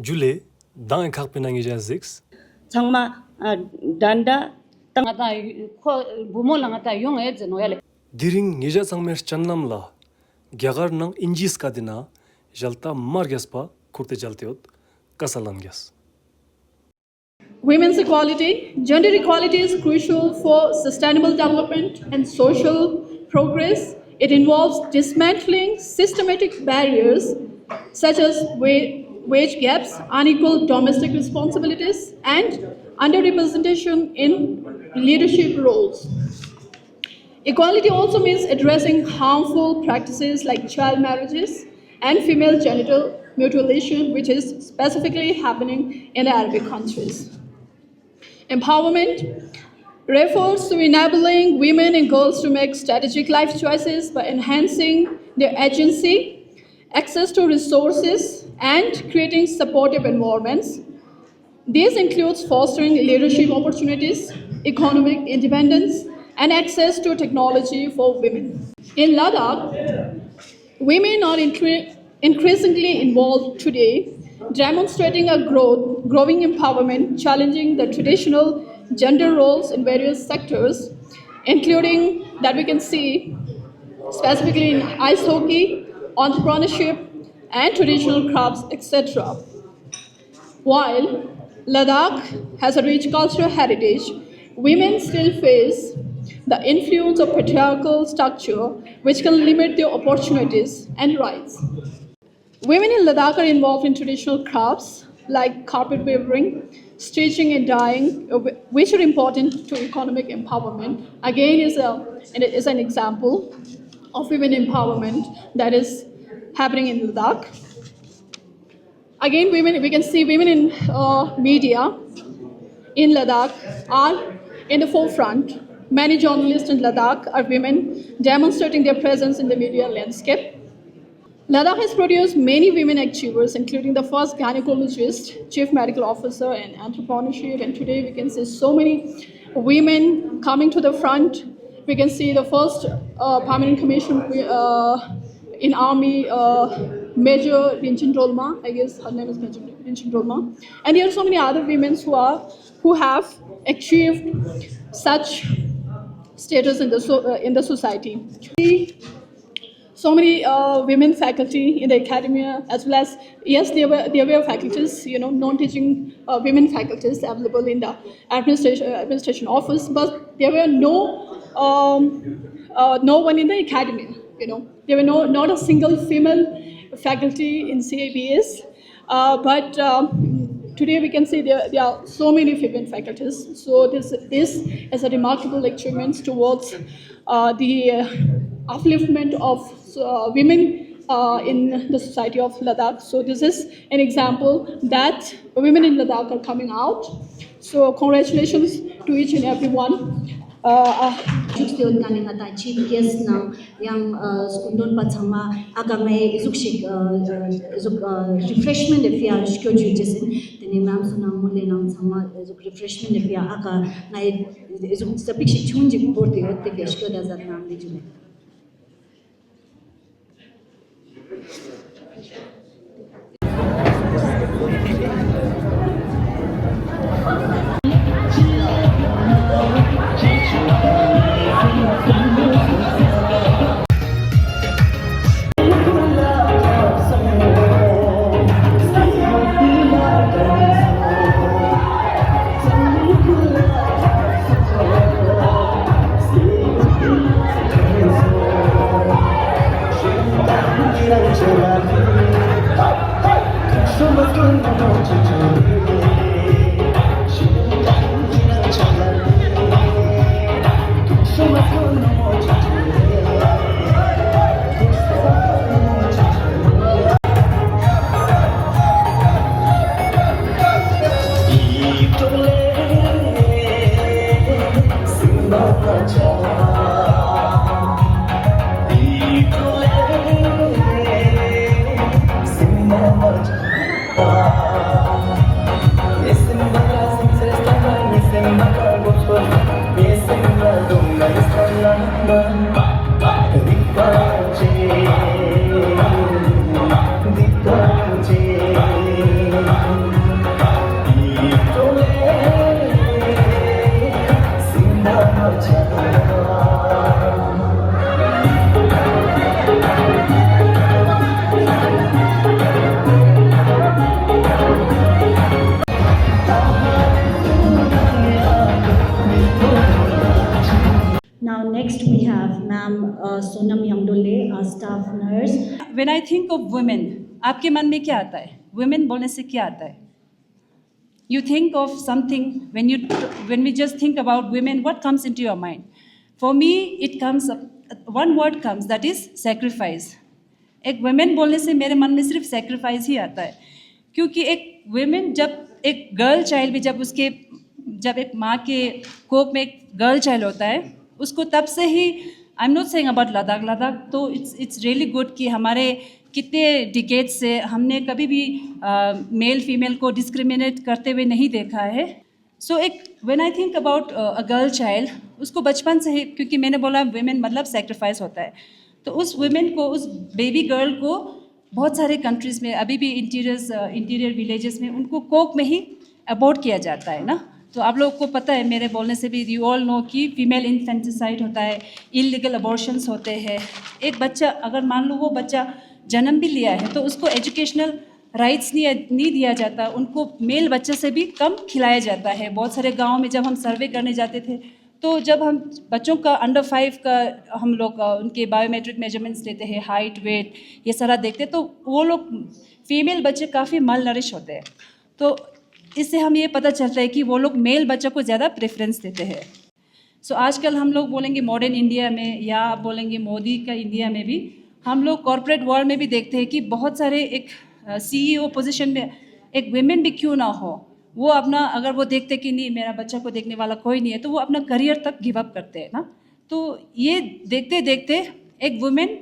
Jule, dans un carpenang jazix. Tangma danda tangata bumo langata yung no yale Diring nija sangmer chanlam la. Gyagar nang injis kadina, jalta margaspa kurte jalteot, kasalangas. Women's equality. Gender equality is crucial for sustainable development and social progress. It involves dismantling systematic barriers such as wage gaps, unequal domestic responsibilities, and underrepresentation in leadership roles. Equality also means addressing harmful practices like child marriages and female genital mutilation, which is specifically happening in the Arabic countries. Empowerment refers to enabling women and girls to make strategic life choices by enhancing their agency, access to resources, and creating supportive environments. This includes fostering leadership opportunities, economic independence, and access to technology for women. In Ladakh, women are increasingly involved today, demonstrating a growing empowerment, challenging the traditional gender roles in various sectors, including that we can see specifically in ice hockey, entrepreneurship, and traditional crafts, etc. While Ladakh has a rich cultural heritage, women still face the influence of patriarchal structure, which can limit their opportunities and rights. Women in Ladakh are involved in traditional crafts like carpet weaving, stitching, and dyeing, which are important to economic empowerment. Again, is an example of women empowerment that is happening in Ladakh. Again, we can see women in media in Ladakh are in the forefront. Many journalists in Ladakh are women, demonstrating their presence in the media landscape. Ladakh has produced many women achievers, including the first gynecologist, chief medical officer, and entrepreneurship. And today we can see so many women coming to the front. We can see the first permanent commission in Army, Major Rinchen Dolma. I guess her name is Major Rinchen Dolma. And there are so many other women who have achieved such status in the society. So many women faculty in the academia, as well as, yes, there were faculties, non-teaching women faculties available in the administration office, but there were no one in the academia. There were not a single female faculty in CABS, but today we can see there are so many female faculties. So this is a remarkable achievement towards the upliftment of women in the society of Ladakh. So this is an example that women in Ladakh are coming out. So congratulations to each and every one. Juxtion kaning ata chief guest na yang skundon pachama agame izukshik refreshment efia shkyo jujesin tene ma'am suna mole nam sama refreshment efia aka na izuk sapik chunji borte te shkyo da zat nam le jule. Sonam Yangdole, our staff nurse. When I think of women, आपके मन में क्या आता है? Women बोलने से क्या आता है? You think of something when we just think about women, what comes into your mind? For me, it comes one word comes, that is sacrifice. एक women बोलने से मेरे मन में सिर्फ sacrifice ही आता है, क्योंकि एक women जब एक girl child भी जब एक माँ के कोख में एक गर्ल चाइल्ड होता है, उसको तब से ही I am not saying about Ladakh तो इट्स रियली गुड कि हमारे कितने डिकेड्स से हमने कभी भी मेल फीमेल को डिस्क्रिमिनेट करते हुए नहीं देखा है. सो एक when I think about a girl child, उसको बचपन से ही, क्योंकि मैंने बोला वुमेन मतलब सेक्रीफाइस होता है, तो उस वुमेन को, उस बेबी गर्ल को बहुत सारे कंट्रीज़ में अभी भी इंटीरियर विलेजेस में उनको कोक में ही अबॉर्ट किया जाता है ना. तो आप लोगों को पता है मेरे बोलने से भी, यू ऑल नो कि फीमेल इन्फेंटिसाइड होता है, इलीगल अबॉर्शंस होते हैं. एक बच्चा अगर मान लो वो बच्चा जन्म भी लिया है तो उसको एजुकेशनल राइट्स नहीं दिया जाता, उनको मेल बच्चे से भी कम खिलाया जाता है. बहुत सारे गाँव में जब हम सर्वे करने जाते थे तो जब हम बच्चों का अंडर 5 का हम लोग उनके बायोमेट्रिक मेजरमेंट्स लेते हैं, हाइट वेट ये सारा देखते, तो वो लोग फीमेल बच्चे काफ़ी माल नरिश होते हैं. तो इससे हम ये पता चलता है कि वो लोग मेल बच्चों को ज़्यादा प्रेफरेंस देते हैं. सो आजकल हम लोग बोलेंगे मॉडर्न इंडिया में, या आप बोलेंगे मोदी का इंडिया में भी, हम लोग कॉर्पोरेट वर्ल्ड में भी देखते हैं कि बहुत सारे एक CEO पोजीशन में एक वुमेन भी क्यों ना हो, वो अपना अगर वो देखते कि नहीं मेरा बच्चा को देखने वाला कोई नहीं है, तो वो अपना करियर तक गिव अप करते हैं ना. तो ये देखते देखते एक वुमेन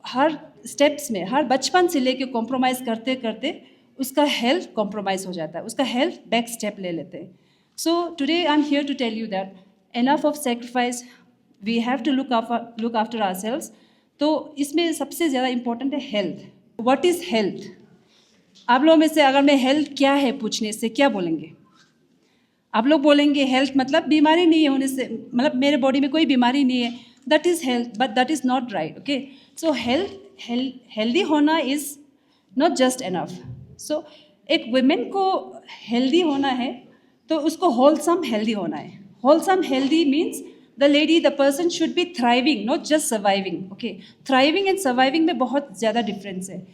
हर स्टेप्स में, हर बचपन से लेके कॉम्प्रोमाइज़ करते करते उसका हेल्थ कॉम्प्रोमाइज़ हो जाता है, उसका हेल्थ बैक स्टेप ले लेते हैं. So today I am here to tell you that enough of sacrifice, we have to look after ourselves. तो इसमें सबसे ज़्यादा इंपॉर्टेंट है हेल्थ. What is health? आप लोगों में से अगर मैं हेल्थ क्या है पूछने से क्या बोलेंगे? आप लोग बोलेंगे हेल्थ मतलब बीमारी नहीं होने से, मतलब मेरे बॉडी में कोई बीमारी नहीं है, that is health, but that is not right. Okay, so healthy होना इज़ नॉट जस्ट एनफ. सो एक वुमेन को हेल्दी होना है तो उसको होलसम हेल्दी होना है. Wholesome healthy means the lady, the person should B thriving, not just surviving. Okay, thriving and surviving में बहुत ज़्यादा डिफरेंस है.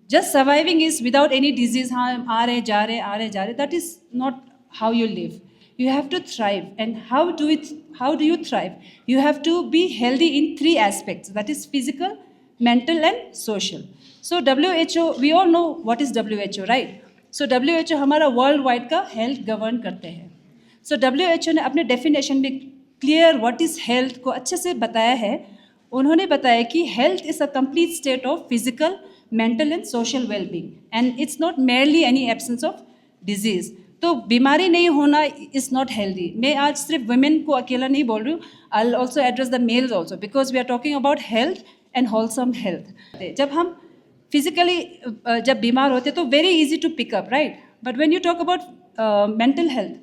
Just surviving is without any disease, हाँ आ रहे जा रहे, that is not how you live. You have to thrive. And how do you thrive? You have to be healthy in 3 aspects, that is physical, mental and social. So WHO, we all know what is WHO, right? So WHO हमारा world wide का health govern करते हैं. So WHO ने अपने definition में clear what is health को अच्छे से बताया है. उन्होंने बताया कि health is a complete state of physical, mental and social wellbeing, and it's not merely any absence of disease. तो बीमारी नहीं होना इज़ नॉट हेल्दी. मैं आज सिर्फ वुमेन को अकेला नहीं बोल रही हूँ, I will also address the males also, because we are talking about health and wholesome health. जब हम फिजिकली जब बीमार होते तो very easy to pick up, right? But when you talk about mental health,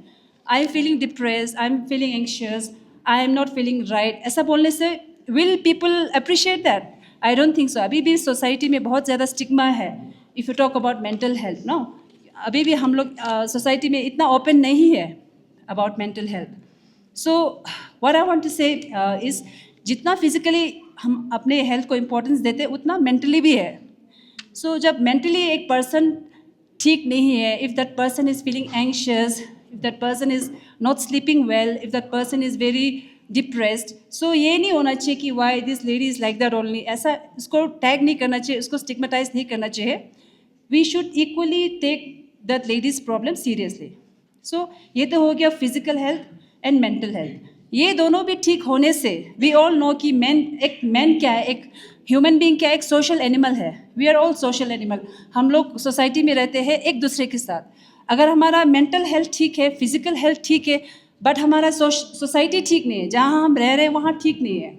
I am feeling depressed, I am feeling anxious, I am not feeling right, ऐसा बोलने से will people appreciate that? I don't think so. अभी भी society में बहुत ज़्यादा stigma है if you talk about mental health. No, अभी भी हम लोग सोसाइटी में इतना ओपन नहीं है about mental health. So what I want to say is, जितना फिजिकली हम अपने हेल्थ को इम्पोर्टेंस देते हैं उतना मेंटली भी है. सो जब मेंटली एक पर्सन ठीक नहीं है, if that person is feeling anxious, if that person is not sleeping well, if that person is very depressed, so ये नहीं होना चाहिए कि why this lady is like that only, ऐसा उसको टैग नहीं करना चाहिए, उसको स्टिग्मेटाइज नहीं करना चाहिए. We should equally take that lady's problem seriously. So ये तो हो गया physical health and mental health. ये दोनों भी ठीक होने से वी ऑल नो कि मैन क्या है, एक ह्यूमन बीइंग क्या है, एक सोशल एनिमल है. We are all social animal. हम लोग सोसाइटी में रहते हैं एक दूसरे के साथ. अगर हमारा मेंटल हेल्थ ठीक है, फिजिकल हेल्थ ठीक है, बट हमारा सोसाइटी ठीक नहीं है, जहाँ हम रह रहे हैं वहाँ ठीक नहीं है,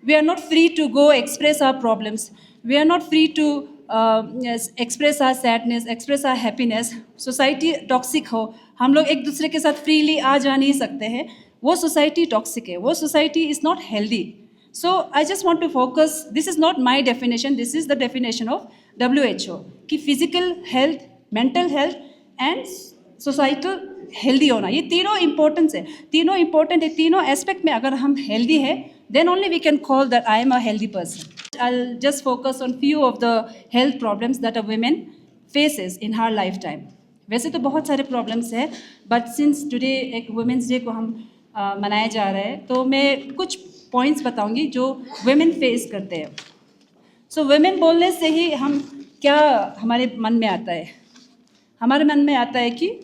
we are not free to go express our problems, we are not free to express our sadness, express our happiness. Society toxic हो, हम लोग एक दूसरे के साथ फ्रीली आ जा नहीं सकते हैं, वो सोसाइटी टॉक्सिक है, वो society is not healthy. So I just want to focus, this is not my definition, this is the definition of WHO, कि physical health, mental health and societal healthy होना, ये तीनों इम्पोर्टेंस है, तीनों important है, तीनों एस्पेक्ट में अगर हम हेल्दी है then only we can call that I am a healthy person. I'll just focus on few of the health problems that a woman faces in her lifetime. वैसे तो बहुत सारे प्रॉब्लम्स हैं, बट सिंस टुडे एक women's day को हम मनाया जा रहा है, तो मैं कुछ पॉइंट्स बताऊंगी जो वुमेन फेस करते हैं. सो वुमेन बोलने से ही हम क्या हमारे मन में आता है, हमारे मन में आता है कि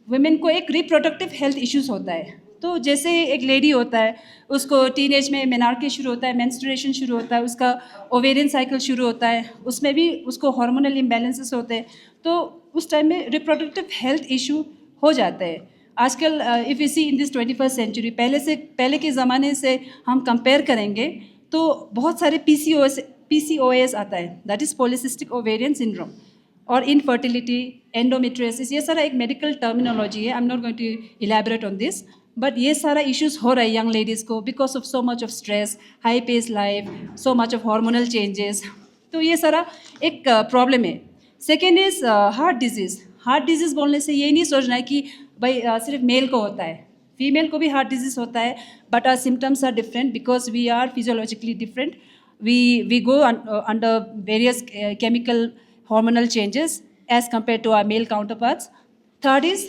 वुमेन को एक रिप्रोडक्टिव हेल्थ इश्यूज होता है. तो जैसे एक लेडी होता है, उसको टीनेज में मेनार्की शुरू होता है, मेंस्ट्रुएशन शुरू होता है, उसका ओवेरियन साइकिल शुरू होता है, उसमें भी उसको हार्मोनल इम्बैलेंसेस होते हैं, तो उस टाइम में रिप्रोडक्टिव हेल्थ इशू हो जाता है. आजकल if you see in this 21st century, पहले के ज़माने से हम कंपेयर करेंगे तो बहुत सारे PCOS आता है, that is polycystic ovarian syndrome, और इनफर्टिलिटी, एंडोमेट्रियोसिस, ये सारा एक मेडिकल टर्मिनोलॉजी है. I am not going to elaborate on this, but ये सारा इश्यूज हो रहा है यंग लेडीज़ को because of so much of stress, high pace life, so much of hormonal changes. तो ये सारा एक प्रॉब्लम है. Second is heart disease. Heart disease बोलने से ये नहीं सोचना है कि भाई सिर्फ मेल को होता है, फीमेल को भी हार्ट डिजीज़ होता है, but our symptoms are different because we are physiologically different. We go under various chemical hormonal changes as compared to our male counterparts. Third is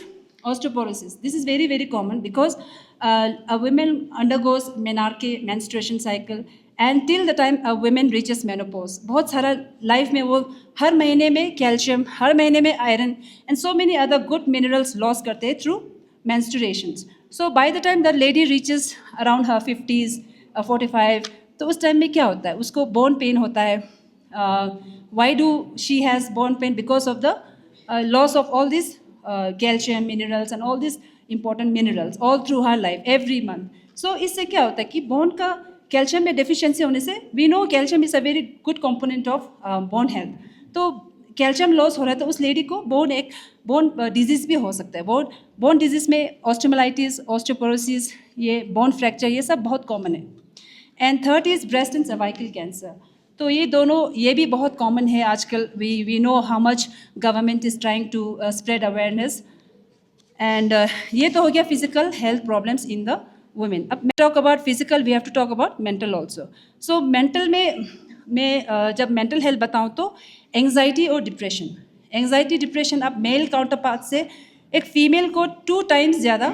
osteoporosis. This is very, very common because a woman undergoes menarche, menstruation cycle, and till the time a woman reaches menopause, बहुत सारा life में वो हर महीने में calcium, हर महीने में iron and so many other good minerals loss करते हैं through menstruations. So by the time that lady reaches around her 50s, 45, तो उस टाइम में क्या होता है, उसको बोन पेन होता है. Why do she has bone pain? Because of the loss of all this calcium minerals and all this important minerals all through her life every month. So इससे क्या होता है कि बोन का कैल्शियम में deficiency होने से, we know calcium is a very good component of bone health. तो कैल्शियम लॉस हो रहा है तो उस लेडी को बोन डिजीज़ भी हो सकता है. बोन डिजीज़ में ऑस्टियोमाइलाइटिस, ऑस्टियोपोरोसिस, ये बोन फ्रैक्चर, ये सब बहुत कॉमन है. And third is breast and cervical cancer. तो ये दोनों, ये भी बहुत कॉमन है आजकल. We know how much government is trying to spread awareness. And ये तो हो गया physical health problems in the women. अब talk about physical, we have to talk about mental also. So mental में मैं जब मेंटल हेल्थ बताऊँ तो एंग्जाइटी और डिप्रेशन. एंग्जाइटी डिप्रेशन अब मेल काउंटर पार्ट से एक फीमेल को 2 times ज़्यादा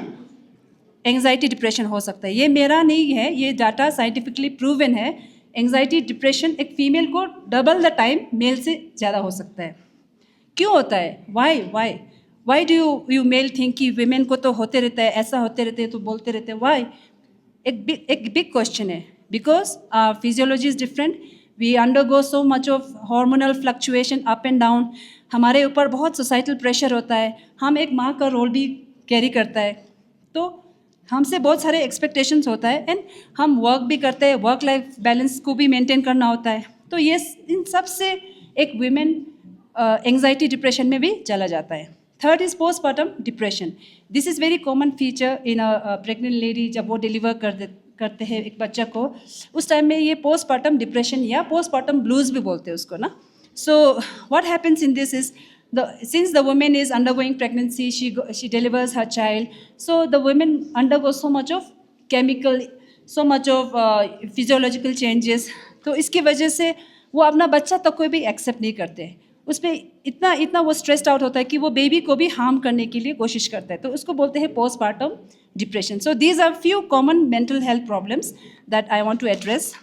एंग्जाइटी डिप्रेशन हो सकता है. ये मेरा नहीं है, ये डाटा साइंटिफिकली प्रूवन है. एंग्जाइटी डिप्रेशन एक फीमेल को डबल द टाइम मेल से ज़्यादा हो सकता है. क्यों होता है? Why do you male think कि वीमेन को तो होते रहता है, ऐसा होते रहते हैं तो बोलते रहते हैं. वाई? एक बिग क्वेश्चन है. Because physiology is different. We undergo so much of hormonal fluctuation up and down. हमारे ऊपर बहुत सोसाइटल प्रेशर होता है. हम एक माँ का रोल भी कैरी करता है, तो हमसे बहुत सारे एक्सपेक्टेशंस होता है. एंड हम वर्क भी करते हैं, वर्क लाइफ बैलेंस को भी मेंटेन करना होता है. तो ये इन सब से एक वीमेन एंग्जाइटी डिप्रेशन में भी चला जाता है. Third is postpartum depression. This is very common feature in a pregnant lady. जब वो डिलीवर करते हैं एक बच्चा को, उस टाइम में ये पोस्टपार्टम डिप्रेशन या पोस्टपार्टम ब्लूज भी बोलते हैं उसको ना. So what happens in this is, since the woman is undergoing pregnancy, she delivers her child, so the woman undergoes so much of chemical, so much of physiological changes. तो इसकी वजह से वो अपना बच्चा तक कोई भी एक्सेप्ट नहीं करते. उस पर इतना वो स्ट्रेस्ड आउट होता है कि वो बेबी को भी हार्म करने के लिए कोशिश करता है. तो उसको बोलते हैं postpartum depression. So these are few common mental health problems that I want to address.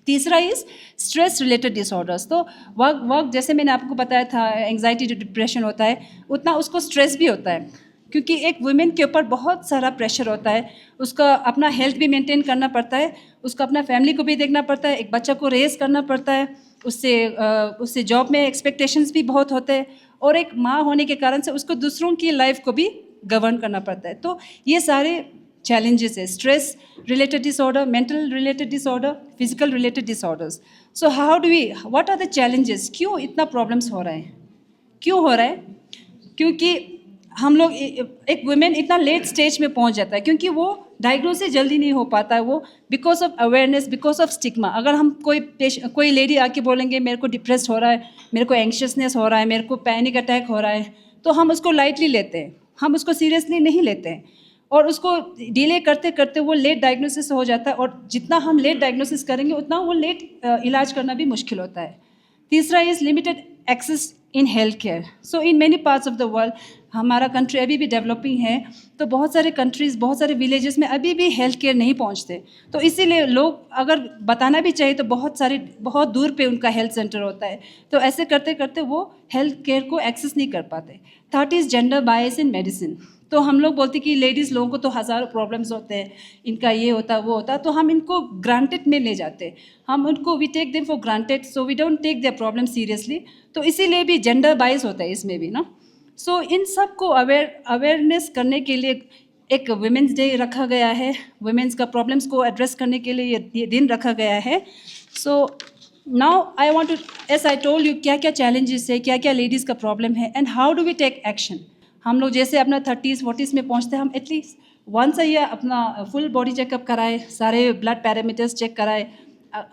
तीसरा इज़ स्ट्रेस रिलेटेड डिसऑर्डर्स. तो वर्क जैसे मैंने आपको बताया था, एंग्जाइटी जो डिप्रेशन होता है, उतना उसको स्ट्रेस भी होता है, क्योंकि एक वुमेन के ऊपर बहुत सारा प्रेशर होता है. उसका अपना हेल्थ भी मेंटेन करना पड़ता है, उसको अपना फैमिली को भी देखना पड़ता है, एक बच्चा को रेस करना पड़ता है, उससे जॉब में एक्सपेक्टेशंस भी बहुत होते हैं, और एक माँ होने के कारण से उसको दूसरों की लाइफ को भी गवर्न करना पड़ता है. तो ये सारे challenges है. Stress related disorder, mental related disorder, physical related disorders. So what are the challenges? क्यों इतना प्रॉब्लम्स हो रहा है? क्यों हो रहा है? क्योंकि हम लोग, एक वुमेन इतना लेट स्टेज में पहुंच जाता है क्योंकि वो डायग्नोसिस जल्दी नहीं हो पाता है. वो because of awareness, because of stigma. अगर हम कोई लेडी आके बोलेंगे मेरे को डिप्रेस्ड हो रहा है, मेरे को एंग्शियसनेस हो रहा है, मेरे को पैनिक अटैक हो रहा है, तो हम उसको लाइटली लेते हैं, हम उसको सीरियसली नहीं लेते हैं और उसको डिले करते करते वो लेट डायग्नोसिस हो जाता है और जितना हम लेट डायग्नोसिस करेंगे उतना वो लेट इलाज करना भी मुश्किल होता है। तीसरा is limited access in health care. So in many parts of the world, हमारा कंट्री अभी भी डेवलपिंग है, तो बहुत सारे कंट्रीज़, बहुत सारे विलेजेस में अभी भी हेल्थ केयर नहीं पहुंचते। तो इसीलिए लोग अगर बताना भी चाहिए तो बहुत दूर पे उनका हेल्थ सेंटर होता है, तो ऐसे करते करते वो हेल्थ केयर को एक्सेस नहीं कर पाते। Third is gender bias in medicine. तो हम लोग बोलते कि लेडीज़ लोगों को तो हज़ारों प्रॉब्लम्स होते हैं, इनका ये होता वो होता, तो हम इनको ग्रांटेड में ले जाते हैं, हम उनको we take them for granted, so we don't take their problem seriously. तो इसीलिए भी जेंडर बायस होता है इसमें भी ना। सो इन सब को अवेयरनेस करने के लिए एक वुमेंस डे रखा गया है, वुमेंस का प्रॉब्लम्स को एड्रेस करने के लिए ये दिन रखा गया है। So now I want to, as I told you, क्या क्या चैलेंजेस है, क्या क्या लेडीज़ का प्रॉब्लम है and how do we take action. हम लोग जैसे अपना 30s 40s में पहुंचते हैं, हम एटलीस्ट वंस अ ईयर अपना फुल बॉडी चेकअप कराए, सारे ब्लड पैरामीटर्स चेक कराए।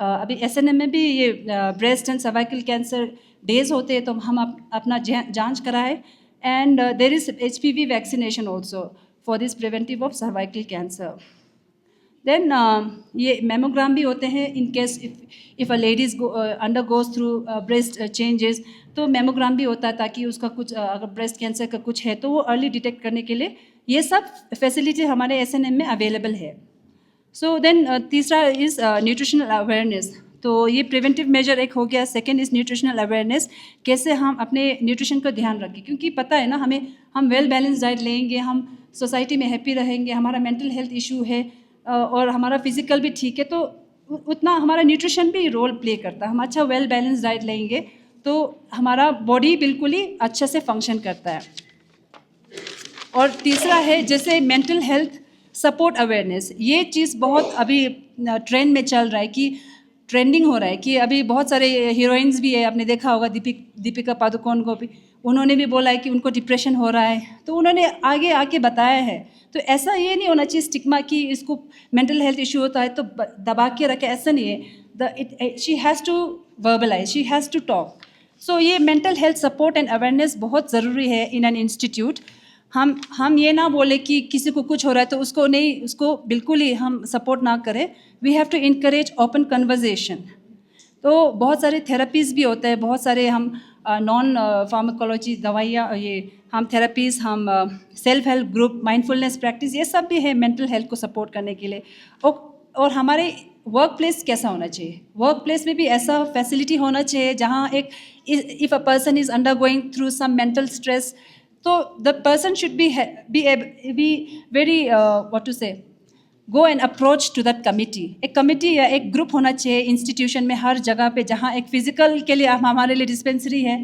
अभी SNM में भी ये breast and cervical cancer days होते हैं, तो हम अपना जांच कराए and there is HPV vaccination also for this preventive of cervical cancer. Then ये मेमोग्राम भी होते हैं in case if a ladies undergoes through breast changes, तो मेमोग्राम भी होता है ताकि उसका कुछ अगर ब्रेस्ट कैंसर का कुछ है तो वो अर्ली डिटेक्ट करने के लिए ये सब फैसिलिटी हमारे SNM में अवेलेबल है। सो देन तीसरा इज़ न्यूट्रिशनल अवेयरनेस। तो ये प्रिवेंटिव मेजर एक हो गया। सेकेंड इज़ न्यूट्रिशनल अवेयरनेस, कैसे हम अपने न्यूट्रिशन का ध्यान रखें, क्योंकि पता है ना हमें, हम वेल बैलेंस डाइट लेंगे, हम सोसाइटी में हैप्पी रहेंगे, हमारा मेंटल हेल्थ इशू है और हमारा फिजिकल भी ठीक है, तो उतना हमारा न्यूट्रिशन भी रोल प्ले करता है। हम अच्छा वेल बैलेंस डाइट लेंगे तो हमारा बॉडी बिल्कुल ही अच्छे से फंक्शन करता है। और तीसरा है जैसे मेंटल हेल्थ सपोर्ट अवेयरनेस, ये चीज़ बहुत अभी ट्रेंड में चल रहा है, कि ट्रेंडिंग हो रहा है कि अभी बहुत सारे हीरोइंस भी है, आपने देखा होगा दीपिका पादुकोण को भी, उन्होंने भी बोला है कि उनको डिप्रेशन हो रहा है, तो उन्होंने आगे आके बताया है। तो ऐसा ये नहीं होना चाहिए स्टिग्मा कि इसको मेंटल हेल्थ इशू होता है तो दबा के रखे, ऐसा नहीं है। She has to verbalise, she has to talk. So ये mental health support and awareness बहुत ज़रूरी है इन एन इंस्टीट्यूट। हम ये ना बोले कि किसी को कुछ हो रहा है तो उसको बिल्कुल ही हम सपोर्ट ना करें। We have to encourage open conversation. तो बहुत सारे थेरेपीज़ भी होते हैं, बहुत सारे हम नॉन फार्माकोलॉजी दवाइयाँ, ये हम थेरेपीज़, हम self help group, mindfulness practice, ये सब भी है मेंटल हेल्थ को सपोर्ट करने के लिए। और हमारे वर्क प्लेस कैसा होना चाहिए, वर्क प्लेस में भी ऐसा फैसिलिटी होना चाहिए जहाँ if a person is undergoing through some mental stress, तो the person should be very what to say go and approach to that committee. एक कमिटी या एक ग्रुप होना चाहिए इंस्टीट्यूशन में हर जगह पे, जहाँ एक फिजिकल के लिए हमारे लिए डिस्पेंसरी है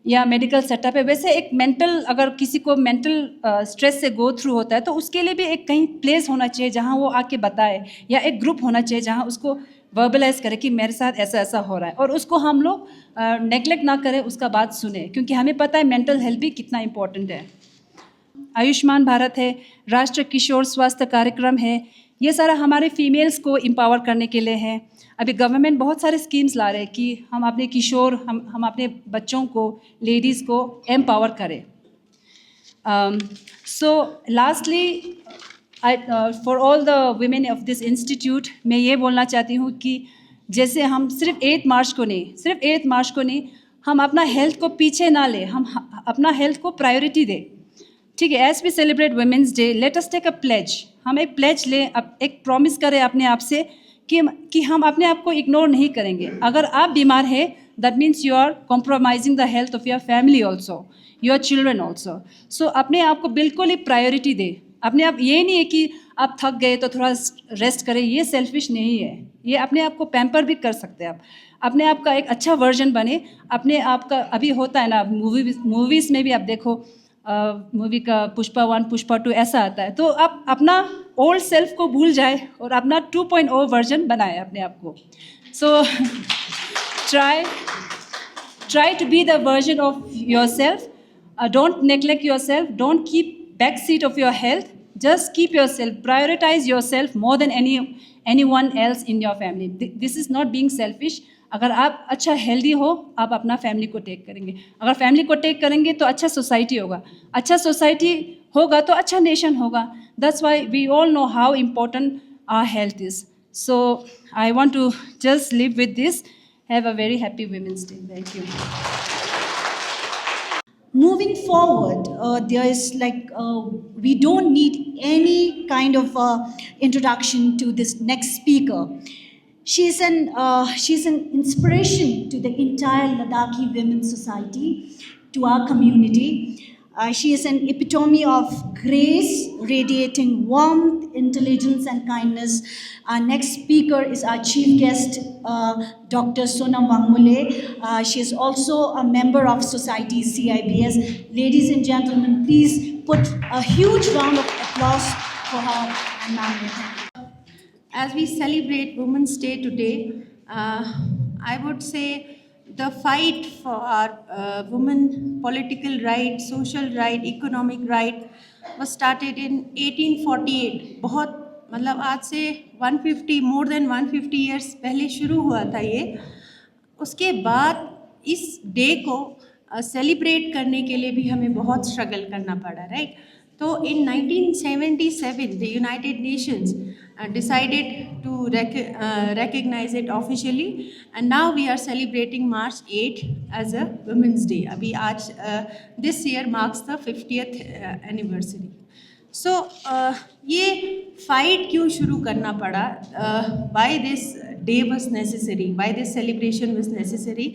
या मेडिकल सेटअप है, वैसे एक मेंटल, अगर किसी को मेंटल स्ट्रेस से गो थ्रू होता है तो उसके लिए भी एक कहीं प्लेस होना चाहिए जहाँ वो आके बताए, या एक ग्रुप होना चाहिए जहाँ उसको वर्बलाइज करे कि मेरे साथ ऐसा ऐसा हो रहा है, और उसको हम लोग नेगलेक्ट ना करें, उसका बात सुने, क्योंकि हमें पता है मेंटल हेल्थ भी कितना इम्पोर्टेंट है। आयुष्मान भारत है, राष्ट्रीय किशोर स्वास्थ्य कार्यक्रम है, ये सारा हमारे फीमेल्स को एम्पावर करने के लिए है। अभी गवर्नमेंट बहुत सारे स्कीम्स ला रहे हैं कि हम अपने किशोर, हम अपने बच्चों को, लेडीज़ को एम्पावर करें। सो lastly for all the women of this institute, मैं ये बोलना चाहती हूँ कि जैसे हम सिर्फ 8 मार्च को नहीं, हम अपना हेल्थ को पीछे ना ले, हम अपना हेल्थ को प्रायोरिटी दें, ठीक है। As we celebrate women's day, let us take a pledge, हम एक प्लेज लें, एक प्रॉमिस करें अपने आप से कि हम अपने आप को इग्नोर नहीं करेंगे। अगर आप बीमार हैं, that means you are compromising the health of your family also, your children also. So अपने आप को बिल्कुल ही प्रायोरिटी दे। अपने आप, ये नहीं है कि आप थक गए तो थोड़ा रेस्ट करें, ये सेल्फिश नहीं है, ये अपने आप को पैम्पर भी कर सकते हैं आप, अपने आप का एक अच्छा वर्जन बने अपने आप का। अभी होता है ना मूवीज़ में भी आप देखो, मूवी का पुष्पा 1 पुष्पा 2 ऐसा आता है, तो आप अपना ओल्ड सेल्फ को भूल जाए और अपना 2.0 वर्जन बनाए अपने आप को। सो try to be the version of yourself. Don't neglect yourself, don't keep backseat of your health, just keep yourself, prioritize yourself more than anyone else in your family. This is not being selfish. अगर आप अच्छा healthy हो, आप अपना family को take करेंगे, अगर family को टेक करेंगे तो अच्छा सोसाइटी होगा, अच्छा सोसाइटी होगा तो अच्छा नेशन होगा. That's why we all know how important our health is. So I want to just leave with this. Have a very happy Women's Day. Thank you. Moving forward, there is we don't need any kind of introduction to this next speaker. She's an inspiration to the entire Ladakhi Women's Society, to our community. She is an epitome of grace, radiating warmth, intelligence, and kindness. Our next speaker is our chief guest, Dr. Sonam Wangmule. She is also a member of Society CIBS. Ladies and gentlemen, please put a huge round of applause for her and ma'am. As we celebrate Women's Day today, I would say the fight for our women political right, social right, economic right was started in 1848. बहुत मतलब आज से 150 more than 150 years पहले शुरू हुआ था ये. उसके बाद इस डे को सेलिब्रेट करने के लिए भी हमें बहुत स्ट्रगल करना पड़ा, राइट. तो in 1977 the United Nations decided to recognize it officially, and now we are celebrating March 8 as a Women's Day. अभी आज this year marks the 50th anniversary. So ये fight क्यों शुरू करना पड़ा, why this day was necessary, why this celebration was necessary,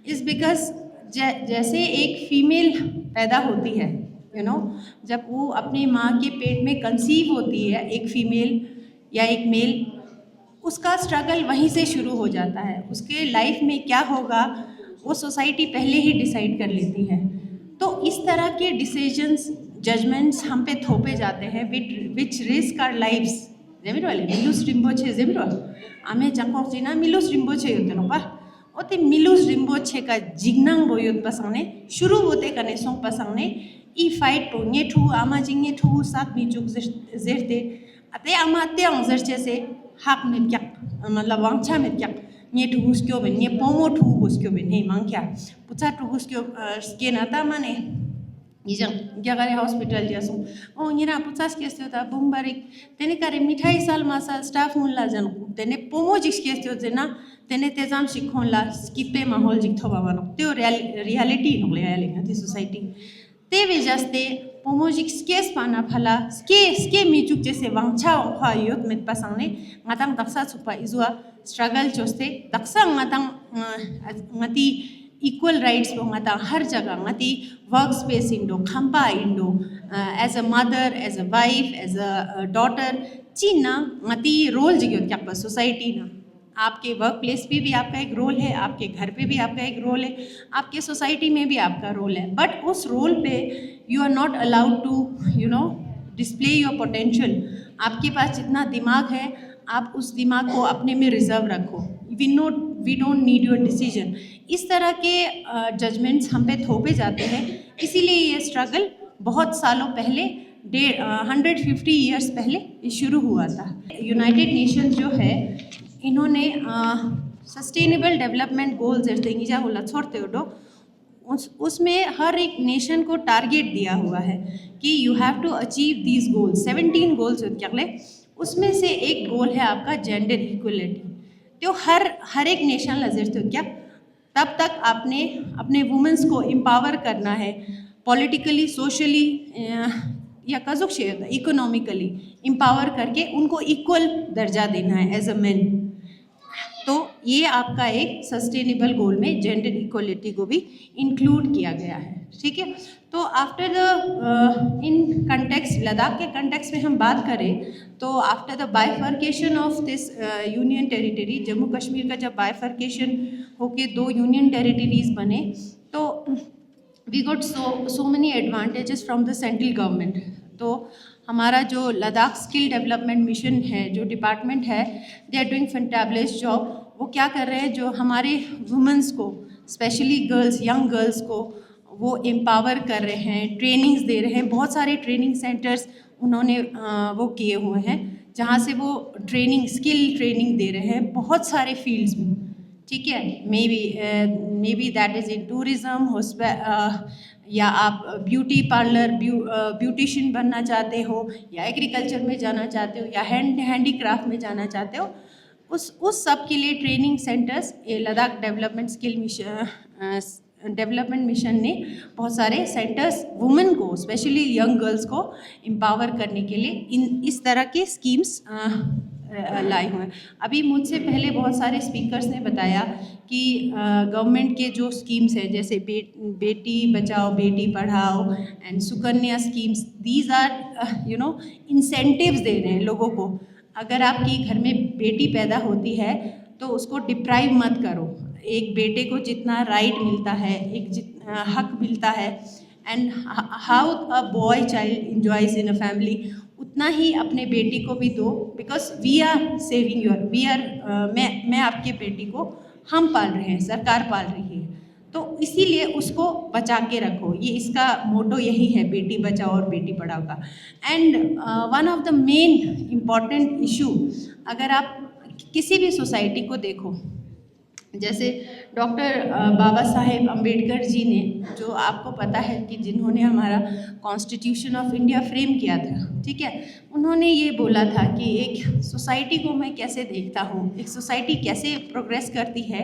is because जैसे एक female पैदा होती है, जब वो अपने माँ के पेट में कंसीव होती है, एक फीमेल या एक मेल, उसका स्ट्रगल वहीं से शुरू हो जाता है. उसके लाइफ में क्या होगा वो सोसाइटी पहले ही डिसाइड कर लेती है. तो इस तरह के डिसीजंस, जजमेंट्स हम पे थोपे जाते हैं विच रिस्क आवर लाइव्स. जेमिरो वाले मिलुस रिम्बोछे जेमिरो आमे जाकोक जिना मिलुस रिम्बोछे होते नो पा ओते मिलुस रिम्बोछे का जिग्नांग बोयोत पसंगने शुरू होते कने सोंग पसंगने ई फाइट पो नेठू आमा जिंगे ठू सात मी जुग जेरते अते आमा ते अंजरचे से हाक में क्या मतलब वांचा में क्या नेठू उसक्यो बन ने पोमो ठू उसक्यो बन हे मांग्या पुचा ठू उसक्यो स्किन आता माने इजंग गयागारे हॉस्पिटल जसो ओ निरा पुचा स्केस्यो ता बुम्बारिक तेने करे मिठाई साल मासा स्टाफ मुल्ला जन तेने पोमो जिस केस्यो जना तेने तेजाम शिखोला स्किपे माहौल जिक थोबावानो त्यो रियलिटी नोले आले गति सोसाइटी ते वजहते पोमोजिक स्केस पाना फला स्के मीचुक जैसे वांछा ओखा योत में पसंगने ngатang daksa सुपा इजुआ स्ट्रगल चोस्ते daksa ngатang ngati equal rights bo ngata हर जगह ngati वर्क स्पेस इंडो खंपा इंडो as a mother, as a wife, as a daughter चीना ngati रोल जियो क्या पर सोसाइटी ना. आपके वर्क प्लेस पे भी आपका एक रोल है, आपके घर पे भी आपका एक रोल है, आपके सोसाइटी में भी आपका रोल है. बट उस रोल पे you are not allowed to display your potential. आपके पास जितना दिमाग है आप उस दिमाग को अपने में रिजर्व रखो. We don't need your decision. इस तरह के जजमेंट्स हम पे थोपे जाते हैं. इसीलिए ये स्ट्रगल बहुत सालों पहले 150 ईयर्स पहले शुरू हुआ था. यूनाइटेड नेशन जो है इन्होंने सस्टेनेबल डेवलपमेंट गोल्स जा होला छोड़ते हो उसमें हर एक नेशन को टारगेट दिया हुआ है कि you have to achieve these goals. 17 goals होते उसमें से एक गोल है आपका जेंडर इक्वलिटी. तो हर एक नेशन लजरते हो क्या तब तक आपने अपने वुमेंस को एम्पावर करना है पॉलिटिकली, सोशली या कजुक शेयर इकोनॉमिकली एम्पावर करके उनको इक्वल दर्जा देना है एज अ मैन. तो ये आपका एक सस्टेनेबल गोल में जेंडर इक्वलिटी को भी इंक्लूड किया गया है, ठीक है. तो after the in context Ladakh के कंटेक्स्ट में हम बात करें तो after the bifurcation of this union territory, Jammu Kashmir का जब बाइफर्केशन होके 2 यूनियन टेरिटरीज बने तो we got so many advantages from the central government. तो हमारा जो लद्दाख स्किल डेवलपमेंट मिशन है, जो डिपार्टमेंट है, they are doing fantabulous job. वो क्या कर रहे हैं, जो हमारे वुमेंस को स्पेशली गर्ल्स, यंग गर्ल्स को वो एम्पावर कर रहे हैं, ट्रेनिंग्स दे रहे हैं. बहुत सारे ट्रेनिंग सेंटर्स उन्होंने वो किए हुए हैं जहाँ से वो ट्रेनिंग, स्किल ट्रेनिंग दे रहे हैं बहुत सारे फील्ड्स में, ठीक है, may be that is in tourism, या आप ब्यूटी पार्लर ब्यूटिशियन बनना चाहते हो, या एग्रीकल्चर में जाना चाहते हो, या हैंडीक्राफ्ट में जाना चाहते हो, उस सब के लिए training centres Ladakh development mission ने बहुत सारे सेंटर्स वुमेन को, स्पेशली यंग गर्ल्स को एम्पावर करने के लिए इस तरह के स्कीम्स लाए हुए हैं। अभी मुझसे पहले बहुत सारे स्पीकर्स ने बताया कि गवर्नमेंट के जो स्कीम्स हैं, जैसे बेटी बचाओ बेटी पढ़ाओ and Sukanya schemes, these are incentives दे रहे हैं लोगों को। अगर आपकी घर में बेटी पैदा होती है तो उसको डिप्राइव मत करो। एक बेटे को जितना राइट मिलता है, हक मिलता है, and how a boy child enjoys in a family, उतना ही अपने बेटी को भी दो, बिकॉज वी आर सेविंग मैं आपके बेटी को हम पाल रहे हैं, सरकार पाल रही है, तो इसीलिए उसको बचा के रखो। ये इसका मोटो यही है, बेटी बचाओ और बेटी पढ़ाओ का। And one of the main important issue, अगर आप किसी भी सोसाइटी को देखो, जैसे डॉक्टर बाबा साहेब अम्बेडकर जी ने, जो आपको पता है कि जिन्होंने हमारा कॉन्स्टिट्यूशन ऑफ इंडिया फ्रेम किया था, ठीक है, उन्होंने ये बोला था कि एक सोसाइटी को मैं कैसे देखता हूँ, एक सोसाइटी कैसे प्रोग्रेस करती है,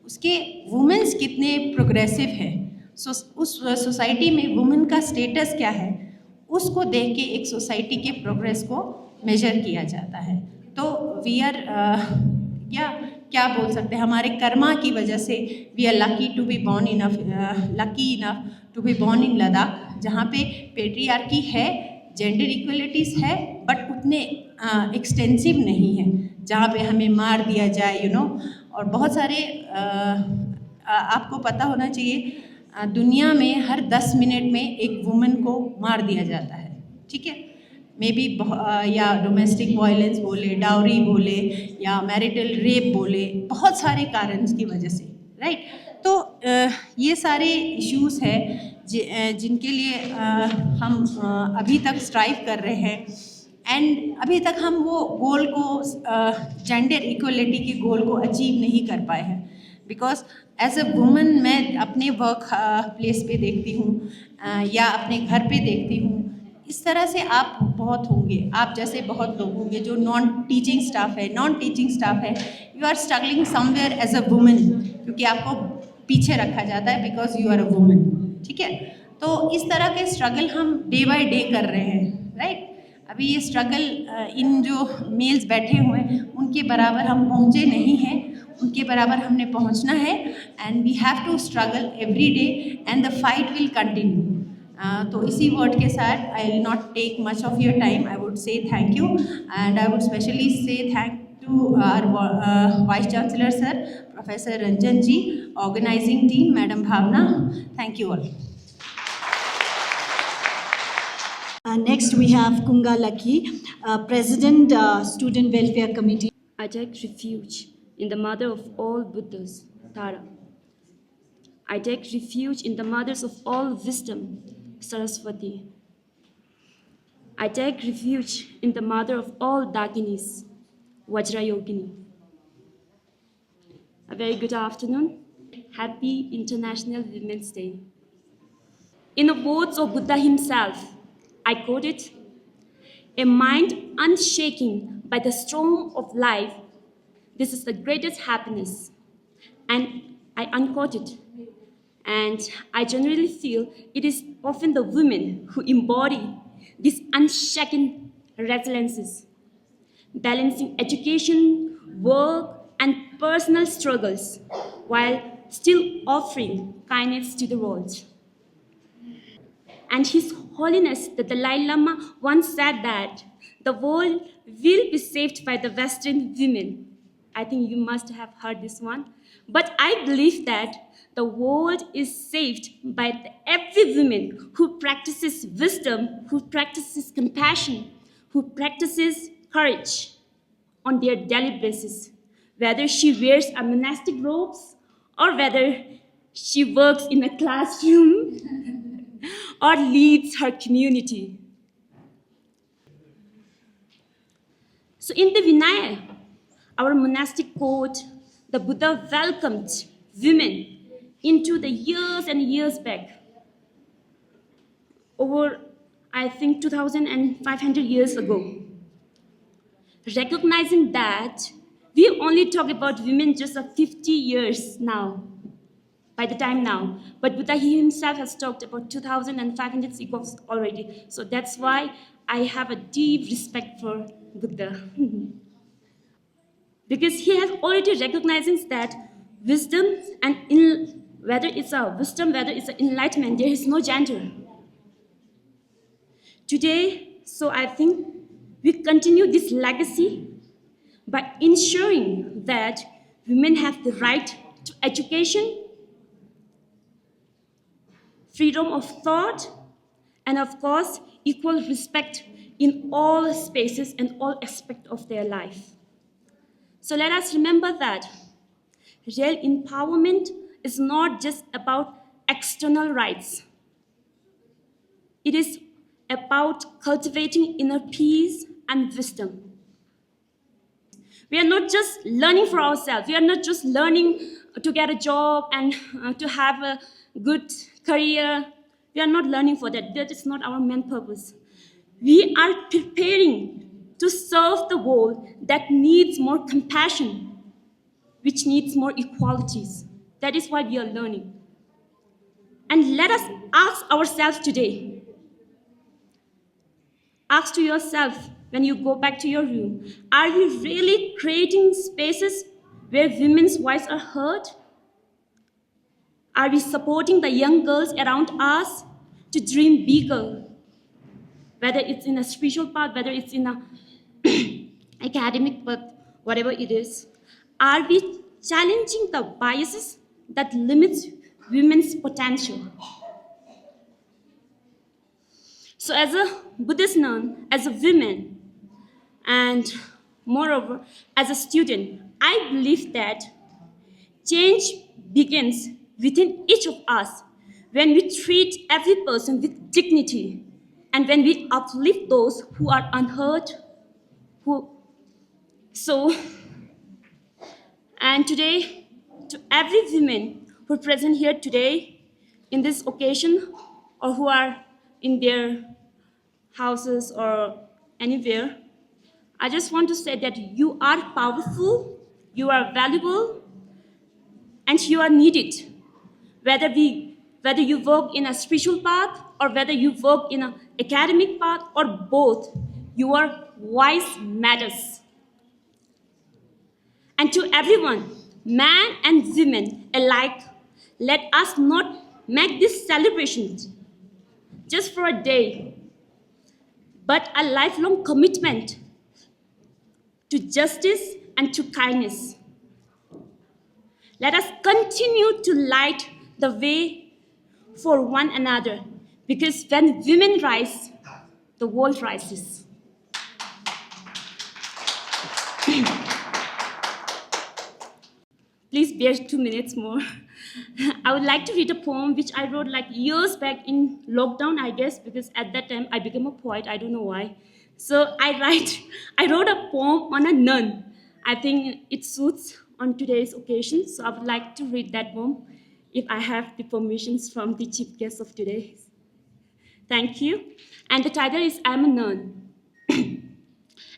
उसके वुमेन्स कितने प्रोग्रेसिव हैं, उस सोसाइटी में वुमेन का स्टेटस क्या है, उसको देख के एक सोसाइटी के प्रोग्रेस को मेजर किया जाता है। तो वी आर क्या बोल सकते हैं, हमारे कर्मा की वजह से we are lucky to be born enough to be born in Ladakh, जहाँ पे पेट्रियार्की है, जेंडर इक्वलिटीज़ है, बट उतने एक्सटेंसिव नहीं है, जहाँ पे हमें मार दिया जाए, और बहुत सारे आपको पता होना चाहिए, दुनिया में हर 10 मिनट में एक वुमन को मार दिया जाता है, ठीक है, मे बी या डोमेस्टिक वायलेंस बोले, डाउरी बोले, या मैरिटल रेप बोले, बहुत सारे कारण की वजह से, राइट। तो ये सारे इश्यूज़ हैं जिनके लिए हम अभी तक स्ट्राइव कर रहे हैं, एंड अभी तक हम वो गोल को, जेंडर इक्वलिटी के गोल को अचीव नहीं कर पाए हैं, बिकॉज एज अ वुमन मैं अपने वर्क प्लेस पे देखती हूँ या अपने घर पे देखती हूँ, इस तरह से आप बहुत होंगे, आप जैसे बहुत लोग होंगे जो नॉन टीचिंग स्टाफ है, you are struggling somewhere as a woman, क्योंकि आपको पीछे रखा जाता है because you are a woman, ठीक है। तो इस तरह के स्ट्रगल हम डे बाय डे कर रहे हैं, राइट। अभी ये स्ट्रगल इन जो मेल्स बैठे हुए हैं उनके बराबर हम पहुँचे नहीं हैं, उनके बराबर हमने पहुँचना है, and we have to struggle every day and the fight will continue. तो इसी वर्ड के साथ I will not take much of your time, I would say thank you, and I would specially say thank to our vice chancellor sir professor Ranjan ji, organising team madam Bhavana, thank you all. Next, we have Kunga Lucky, President, Student Welfare Committee. I take refuge in the mother of all Buddhas, Tara. I take refuge in the mothers of all wisdom, Saraswati. I take refuge in the mother of all Dakinis, Vajrayogini. A very good afternoon. Happy International Women's Day. In the words of Buddha himself, I quote it, "A mind unshaken by the storm of life, this is the greatest happiness." And I unquote it. And I generally feel it is often the women who embody these unshaken resiliences, balancing education, work, and personal struggles while still offering kindness to the world. And His Holiness the Dalai Lama once said that the world will be saved by the Western women. I think you must have heard this one. But I believe that the world is saved by every woman who practices wisdom, who practices compassion, who practices courage on their daily basis, whether she wears a monastic robes or whether she works in a classroom or leads her community. So in the Vinaya, our monastic code, the Buddha welcomed women into the years and years back. Over, I think, 2,500 years ago. Recognizing that we only talk about women just 50 years now, by the time now. But Buddha he himself has talked about 2,500 years already. So that's why I have a deep respect for Buddha. Because he has already recognized that wisdom and whether it's a wisdom, whether it's an enlightenment, there is no gender. Today, so I think we continue this legacy by ensuring that women have the right to education, freedom of thought, and of course, equal respect in all spaces and all aspects of their life. So let us remember that real empowerment is not just about external rights. It is about cultivating inner peace and wisdom. We are not just learning for ourselves. We are not just learning to get a job and to have a good career. We are not learning for that. That is not our main purpose. We are preparing to serve the world that needs more compassion, which needs more equalities. That is why we are learning. And let us ask ourselves today, ask to yourself when you go back to your room, are we really creating spaces where women's voices are heard? Are we supporting the young girls around us to dream bigger? Whether it's in a spiritual path, whether it's in a academic path, whatever it is. Are we challenging the biases that limits women's potential? So as a Buddhist nun, as a woman, and moreover, as a student, I believe that change begins within each of us when we treat every person with dignity and when we uplift those who are unheard. And today, to every woman who are present here today in this occasion or who are in their houses or anywhere, I just want to say that you are powerful, you are valuable, and you are needed. Whether you work in a spiritual path or whether you work in an academic path or both, your voice matters. And to everyone, man and women alike, let us not make this celebration just for a day, but a lifelong commitment to justice and to kindness. Let us continue to light the way for one another, because when women rise, the world rises. Please bear 2 minutes more. I would like to read a poem which I wrote like years back in lockdown, I guess, because at that time I became a poet, I don't know why. So I wrote a poem on a nun. I think it suits on today's occasion, so I would like to read that poem if I have the permissions from the chief guest of today. Thank you. And the title is I'm a Nun.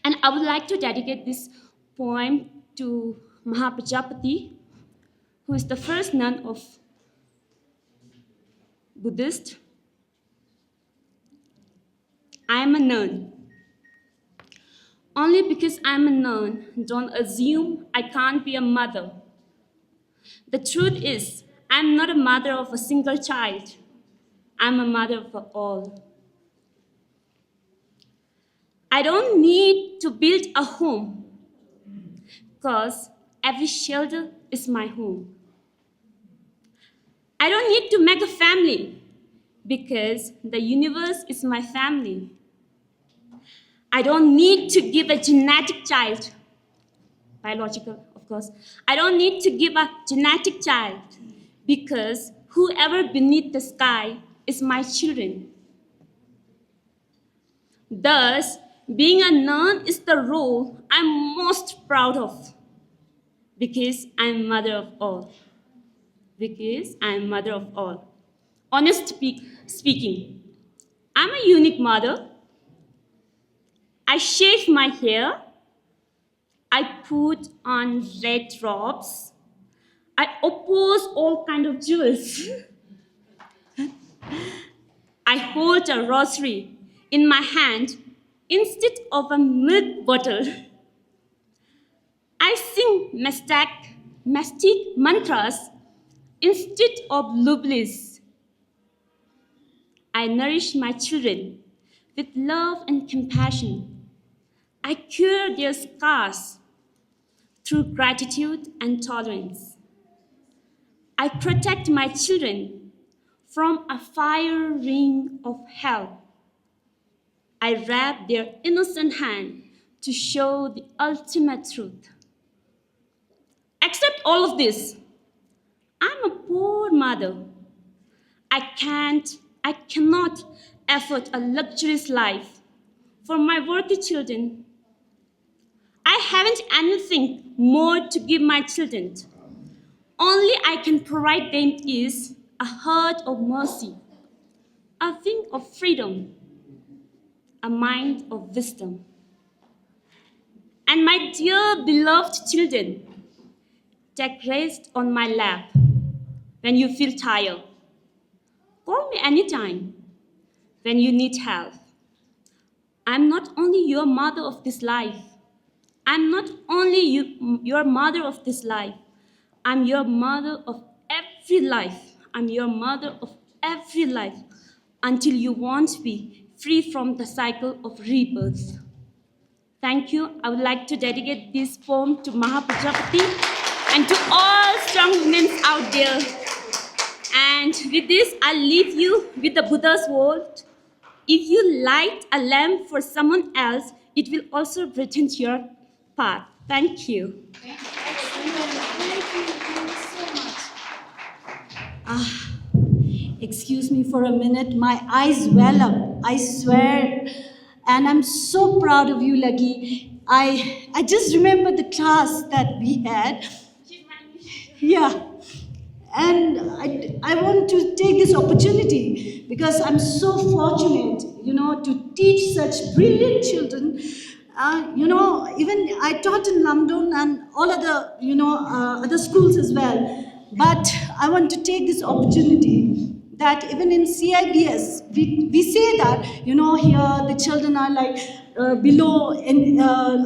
And I would like to dedicate this poem to Mahapajapati, who is the first nun of Buddhist. I am a nun. Only because I'm a nun, don't assume I can't be a mother. The truth is, I'm not a mother of a single child. I'm a mother for all. I don't need to build a home, because every shelter is my home. I don't need to make a family, because the universe is my family. I don't need to give a genetic child, biological, of course. I don't need to give a genetic child, because whoever beneath the sky is my children. Thus, being a nun is the role I'm most proud of, Because I'm mother of all. Because I'm mother of all. Speaking, I'm a unique mother. I shave my hair. I put on red robes. I oppose all kind of jewels. I hold a rosary in my hand instead of a milk bottle. I sing mystic mantras instead of lullabies. I nourish my children with love and compassion. I cure their scars through gratitude and tolerance. I protect my children from a fire ring of hell. I wrap their innocent hand to show the ultimate truth. Except all of this, I'm a poor mother. I cannot afford a luxurious life for my worthy children. I haven't anything more to give my children. Only I can provide them is a heart of mercy, a wing of freedom, a mind of wisdom. And my dear beloved children, take rest on my lap when you feel tired. Call me anytime when you need help. I'm not only your mother of this life. I'm not only your mother of this life. I'm your mother of every life. I'm your mother of every life until you want to be free from the cycle of rebirth. Thank you. I would like to dedicate this poem to Mahapajapati and to all strong women out there. And with this, I'll leave you with the Buddha's word. If you light a lamp for someone else, it will also brighten your path. Thank you. Excuse me for a minute, my eyes well up, I swear. And I'm so proud of you, Lagi. I just remember the class that we had. Yeah. And I want to take this opportunity because I'm so fortunate, to teach such brilliant children. Even I taught in London and all other, other schools as well. But I want to take this opportunity that even in CIBS, we say that, here the children are like below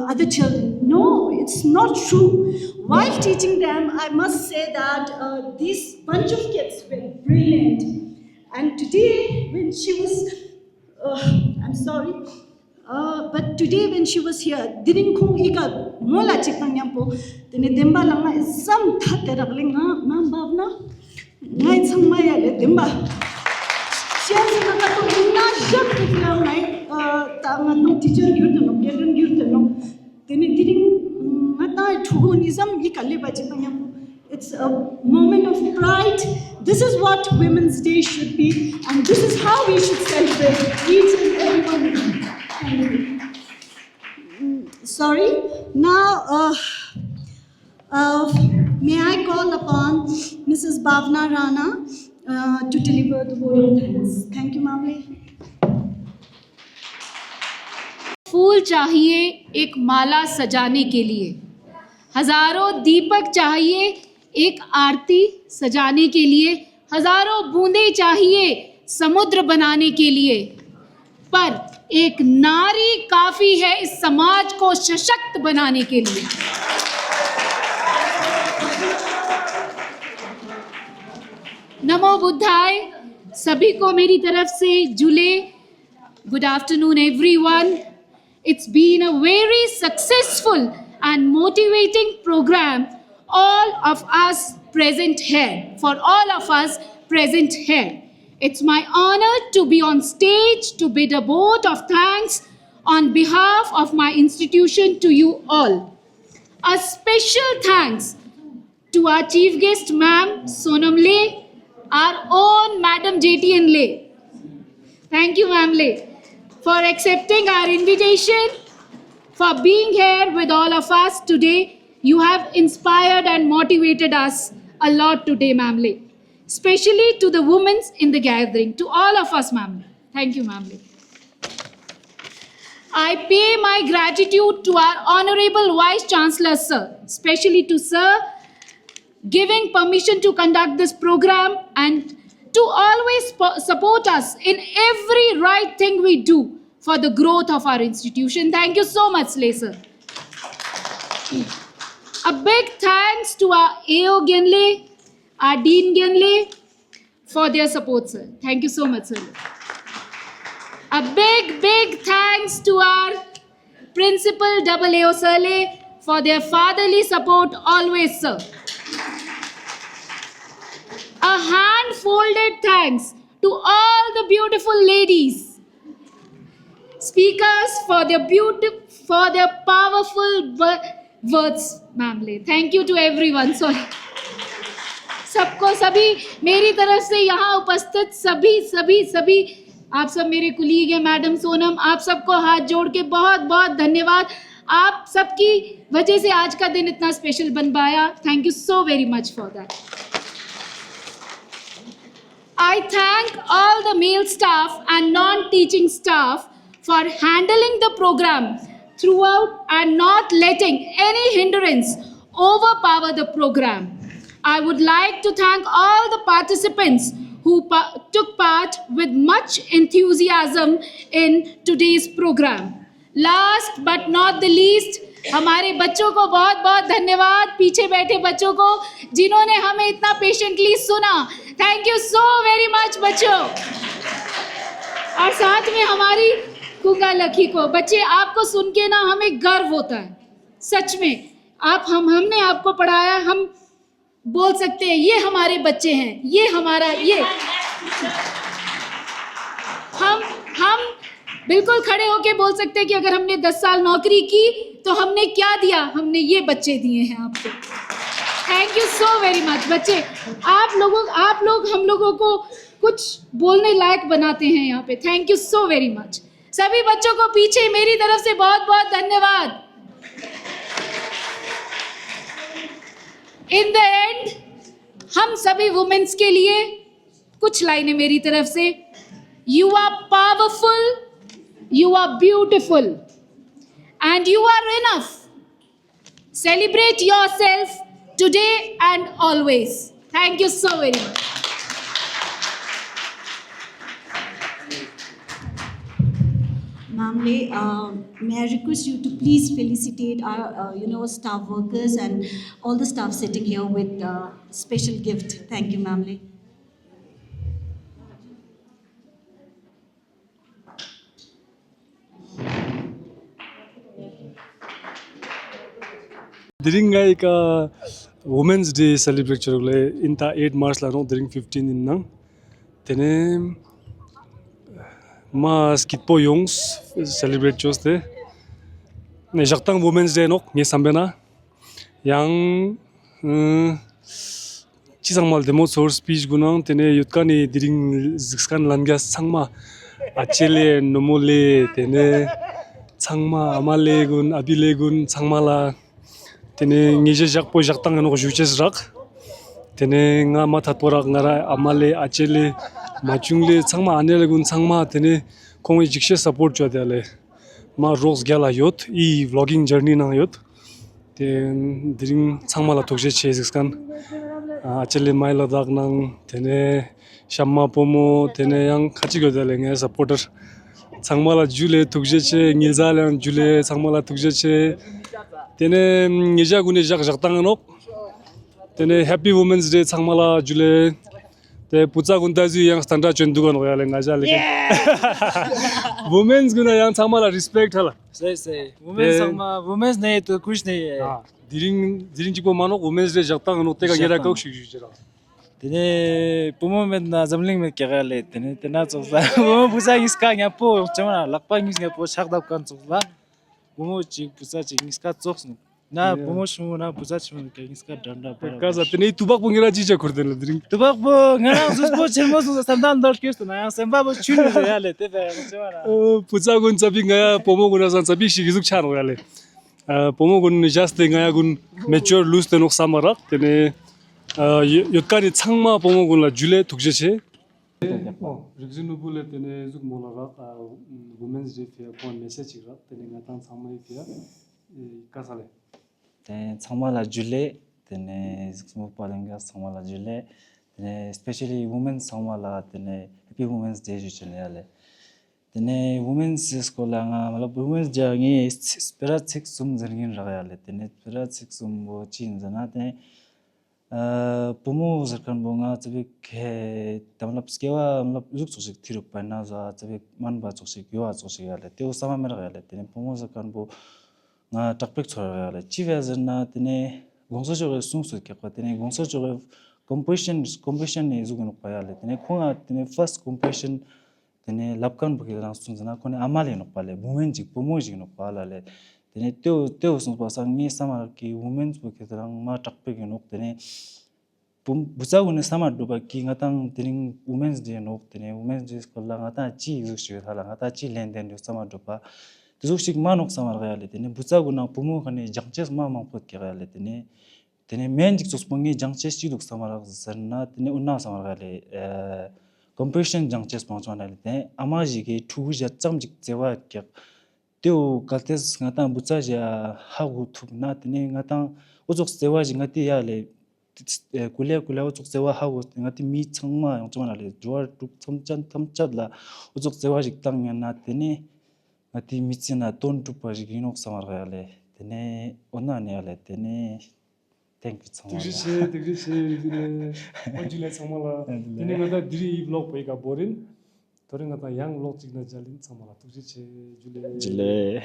other children. No, it's not true. While teaching them, I must say that this bunch of kids were brilliant. And today, when she was, I'm sorry, but today when she was here, didn't come ika mola chikang yampo, tene demba langa isam thate ragling na bavna, ngai sangmaya le demba. She has another ina shak tikla ngai ta ngatong teacher gyurtano, gyurtan gyurtano, tene didn't ngata thugo nizam ika le bachikang yampo. It's a moment of pride. This is what Women's Day should be, and this is how we should celebrate each and every one. Sorry. Now, may I call upon Mrs. Bhavna Rana to deliver the word of thanks. Thank you, Mamle. फूल चाहिए एक माला सजाने के लिए, हजारों दीपक चाहिए एक आरती सजाने के लिए, हजारों बूंदें चाहिए समुद्र बनाने के लिए, पर एक नारी काफी है इस समाज को सशक्त बनाने के लिए। नमो बुद्धाय। सभी को मेरी तरफ से जुले good afternoon everyone. It's been a very successful and motivating program. All of us present here, for all of us present here. It's my honor to be on stage to bid a vote of thanks on behalf of my institution to you all. A special thanks to our chief guest, Ma'am Sonam Le, our own Madam JTN Le. Thank you, Ma'am Le, for accepting our invitation, for being here with all of us today. You have inspired and motivated us a lot today, Mamle. Especially to the women in the gathering, to all of us, Mamle. Thank you, Mamle. I pay my gratitude to our Honorable Vice Chancellor, sir, especially to sir, giving permission to conduct this program and to always support us in every right thing we do for the growth of our institution. Thank you so much, Slay, sir. A big thanks to our AO Genle, our Dean Genle, for their support, sir. Thank you so much, sir. A big thanks to our Principal AO Sirle for their fatherly support always, sir. A hand-folded thanks to all the beautiful ladies, speakers for their powerful words, Mamle. Thank you to everyone. Sorry. सबको सभी मेरी तरफ से यहाँ उपस्थित सभी आप सब मेरे कुलीग हैं, मैडम सोनम, आप सबको हाथ जोड़ के बहुत बहुत धन्यवाद. आप सबकी वजह से आज का दिन इतना स्पेशल बन पाया. Thank you so very much for that. I thank all the male staff and non-teaching staff for handling the program throughout and not letting any hindrance overpower the program. I would like to thank all the participants who took part with much enthusiasm in today's program. Last but not the least, हमारे बच्चों को बहुत बहुत धन्यवाद, पीछे बैठे बच्चों को जिन्होंने हमें इतना पेशेंटली सुना. Thank you so very much बच्चों. और साथ में हमारी कुंगा लखी को. बच्चे, आपको सुन के ना हमें गर्व होता है, सच में. हमने आपको पढ़ाया, हम बोल सकते हैं ये हमारे बच्चे हैं, ये हमारा ये. हम बिल्कुल खड़े होके बोल सकते हैं कि अगर हमने 10 साल नौकरी की तो हमने क्या दिया, हमने ये बच्चे दिए हैं आपको. Thank you so very much बच्चे. आप लोग हम लोगों को कुछ बोलने लायक बनाते हैं यहाँ पे. Thank you so very much. सभी बच्चों को पीछे मेरी तरफ से बहुत बहुत धन्यवाद. इन द एंड हम सभी वुमेन्स के लिए कुछ लाइनें मेरी तरफ से. You are powerful, you are beautiful, and you are enough. Celebrate yourself today and always. Thank you so very much. Mamle, may I request you to please felicitate our staff workers and all the staff sitting here with special gift. Thank you, Mamle. During Women's Day celebration, in 8 March, during 15 in nang, tene ma skitpo yongs celebrate choste. Ne jaktang Women's Day nok nge sambena, yang chisang mal demo source speech gunang tene yutkani during zikskan langas sangma achele nomole tene sangma amale gun abile gun sangmala. Tene ngije jakpo jaktang ano juches rak tene nga mathatporak ngara amale achele machungle changma anele gun changma tene kongi jikshe support jodale ma rose gala yot I vlogging journey na yot ten dring changmala tokje cheskan achele maila dak nang tene shamma pomo tene yang khachi godale nge supporter changmala jule tokje che ngilzalan jule changmala tokje che tene ngeja gune jak jaktang nok tene happy women's day changmala jule te pucha gunta ju yang standard chen dugan hoyale ngaja le women's guna yang changmala respect hala say women's changma women's ne to kuch nahi hai diring jibo mano women's day jaktang nok te ga gera kok shijira tene pomo med na zamling med kya gale tene tena choksa pomo pucha iska nya po chama lakpa ngis nya po shakdap kan choksa pomo chi pucha chi iska choks na pomo shmu na pucha chmu ka iska danda para kaza tene tubak bungira jija khurdel diring tubak bo ngana sus bo chelmo sus sandan dal kesto na samba bo chunu yale te fa chama pucha gun chabi ngaya pomo guna san chabi shigizuk chan hoyale pomo gun just de ngaya gun mature loose de nok samara tene yotkani changma pomo gun la jule tukjeche rigzinu bule tene zuk molara women's day fe pon message ra tene ngatan samai fe kasale 네, 정말 줄레, 네, 스모팔랭가 정말 줄레, 네, especially women 정말 네, happy women's day 주잖아요. 네, women's 스콜랑아, मतलब women's 장이 스피라틱 숨 저긴 라가야래. 네, 스피라틱 숨뭐 진잖아. 네, 부모 सरकार बोंगा जब के मतलब स्केवा मतलब जुक सोचे थिरु पना जा जब मन बा सोचे क्यों आ सोचे याले ते उस समय मेरा याले ते बुमो सरकार बो nga takpek chora yaale chivezan na tene gongso joge sungsu ke pa tene gongso joge competition ne zugun pa yaale tene khonga tene first competition tene lapkan bukhe rang sungzana khone amale no pale women ji pomo ji no pala le tene teo sung pa sang ni samar ki women bukhe rang ma takpek no tene busa gune samar do ba ki ngatang tene women's day no tene women's day kolla ngata chi zu shi hala ngata chi len den do samar do pa 두속식 만옥 samar gayale tene butsaguna pumu khane jangches ma mangpot ke gayale tene menjik sospongi jangches chiduk samar sanna tene unna samar gayale competition jangches pangchwana le tene amaji ge thuja chamjik jewa ke teo kaltes ngata butsaja hagu thupna tene ngata ojok jewa ji ngati yale kulya ojok jewa hagu ngati mi changma yongchwana le jwar tuk thamchadla ojok jewa jik tangna tene ati michina ton tu pa ji nok samar gale tene onna ne ale tene thank you so much digriche onjule samala tene ngata diri vlog pe ka borin toring ngata yang vlog chigna jalin samala digriche jule jule